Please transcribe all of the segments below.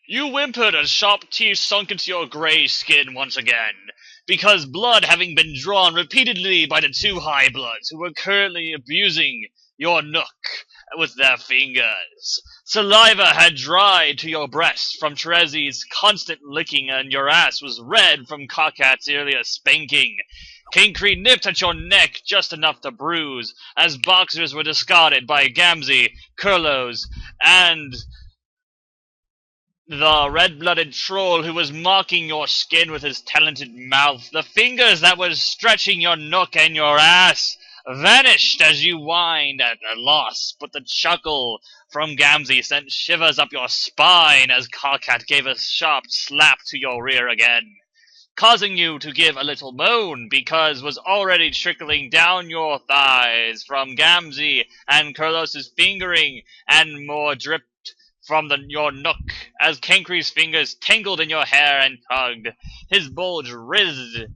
You whimpered as sharp teeth sunk into your grey skin once again, because blood having been drawn repeatedly by the two high bloods who were currently abusing your nook with their fingers. Saliva had dried to your breast from Terezi's constant licking, and your ass was red from Cockat's earlier spanking. Kinkry nipped at your neck just enough to bruise, as boxers were discarded by Gamzee, Kurlos, and the red-blooded troll who was marking your skin with his talented mouth. The fingers that was stretching your nook and your ass vanished as you whined at a loss, but the chuckle from Gamzee sent shivers up your spine as Karkat gave a sharp slap to your rear again, causing you to give a little moan, because was already trickling down your thighs from Gamzee and Kurlos's fingering, and more dripped from your nook as Kinkry's fingers tangled in your hair and tugged. His bulge writhed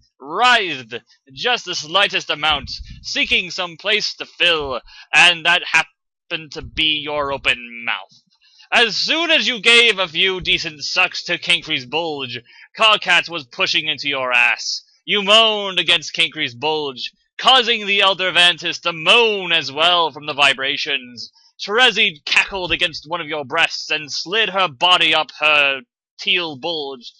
just the slightest amount, seeking some place to fill, and that happened to be your open mouth. As soon as you gave a few decent sucks to Kinkry's bulge, Karkat was pushing into your ass. You moaned against Kinkry's bulge, causing the Elder Vantis to moan as well from the vibrations. Terezi cackled against one of your breasts and slid her body up her teal bulge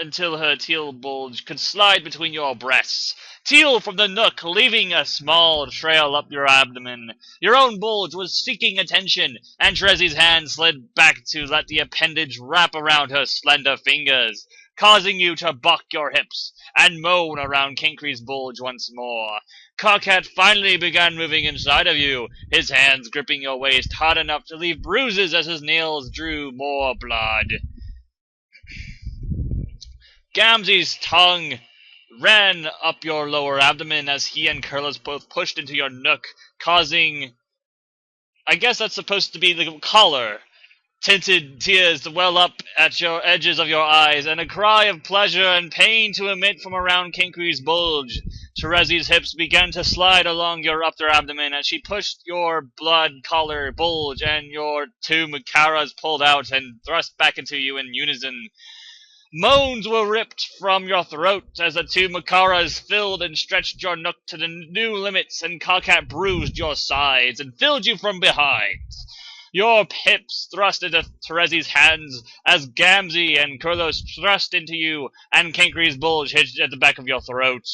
until her teal bulge could slide between your breasts. Teal from the nook, leaving a small trail up your abdomen. Your own bulge was seeking attention, and Terezi's hand slid back to let the appendage wrap around her slender fingers, causing you to buck your hips and moan around Kinkry's bulge once more. Karkat finally began moving inside of you, his hands gripping your waist hard enough to leave bruises as his nails drew more blood. Gamzee's tongue ran up your lower abdomen as he and Kurlos both pushed into your nook, causing, I guess that's supposed to be the collar, tinted tears to well up at your edges of your eyes, and a cry of pleasure and pain to emit from around Kinkry's bulge. Terezi's hips began to slide along your upper abdomen as she pushed your blood collar bulge, and your two Makaras pulled out and thrust back into you in unison. Moans were ripped from your throat as the two Makaras filled and stretched your nook to the new limits, and Karkat bruised your sides and filled you from behind. Your hips thrust into Terezi's hands as Gamzee and Kurlos thrust into you, and Kinkry's bulge hitched at the back of your throat.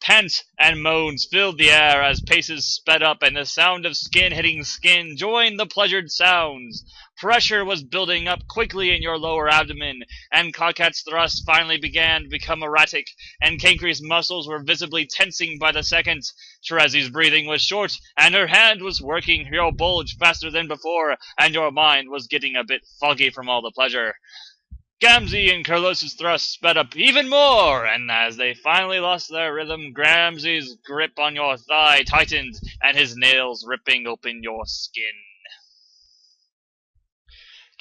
Pants and moans filled the air as paces sped up, and the sound of skin hitting skin joined the pleasured sounds. Pressure was building up quickly in your lower abdomen, and Karkat's thrusts finally began to become erratic, and Kinkry's muscles were visibly tensing by the second. Terezi's breathing was short, and her hand was working your bulge faster than before, and your mind was getting a bit foggy from all the pleasure. Gamzee and Kurlos's thrusts sped up even more, and as they finally lost their rhythm, Gamzee's grip on your thigh tightened, and his nails ripping open your skin.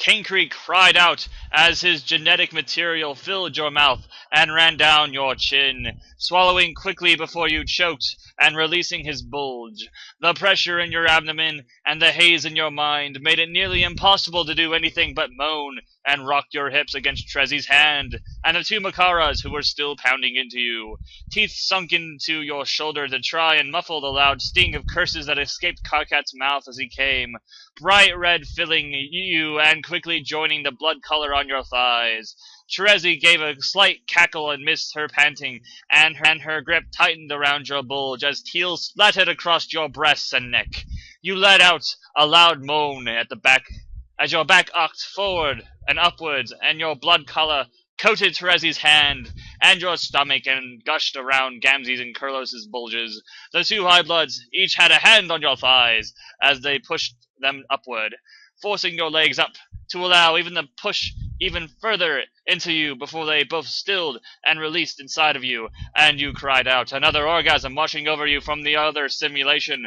Kinkry cried out as his genetic material filled your mouth and ran down your chin, swallowing quickly before you choked and releasing his bulge. The pressure in your abdomen and the haze in your mind made it nearly impossible to do anything but moan and rock your hips against Terezi's hand and the two Makaras who were still pounding into you. Teeth sunk into your shoulder to try and muffle the loud sting of curses that escaped Karkat's mouth as he came, bright red filling you and quickly joining the blood color on your thighs. Terezi gave a slight cackle and missed her panting, and her grip tightened around your bulge as teal splattered across your breasts and neck. You let out a loud moan at the back as your back arced forward and upwards, and your blood color coated Terezi's hand and your stomach and gushed around Gamzee's and Kurlos's bulges. The two high bloods each had a hand on your thighs as they pushed them upward, forcing your legs up to allow even the push even further into you before they both stilled and released inside of you, and you cried out, another orgasm washing over you from the other simulation.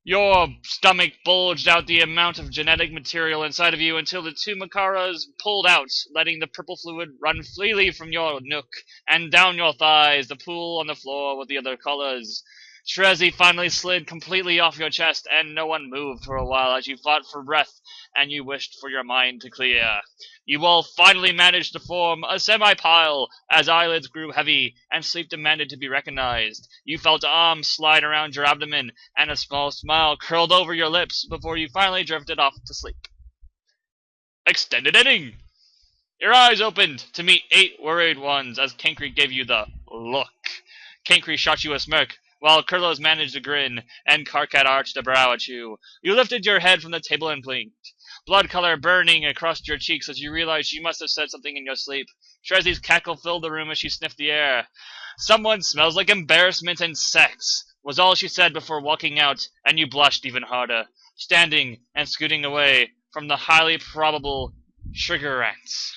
Your stomach bulged out the amount of genetic material inside of you until the two Makaras pulled out, letting the purple fluid run freely from your nook and down your thighs, the pool on the floor with the other colors. Trezzy finally slid completely off your chest, and no one moved for a while as you fought for breath and you wished for your mind to clear. You all finally managed to form a semi-pile as eyelids grew heavy and sleep demanded to be recognized. You felt arms slide around your abdomen and a small smile curled over your lips before you finally drifted off to sleep. Extended ending! Your eyes opened to meet 8 worried ones as Kinkry gave you the look. Kinkry shot you a smirk, while Kurlos managed a grin, and Karkat arched a brow at you. You lifted your head from the table and blinked, blood color burning across your cheeks as you realized you must have said something in your sleep. Trezzy's cackle filled the room as she sniffed the air. "Someone smells like embarrassment and sex," was all she said before walking out, and you blushed even harder, standing and scooting away from the highly probable sugar rants.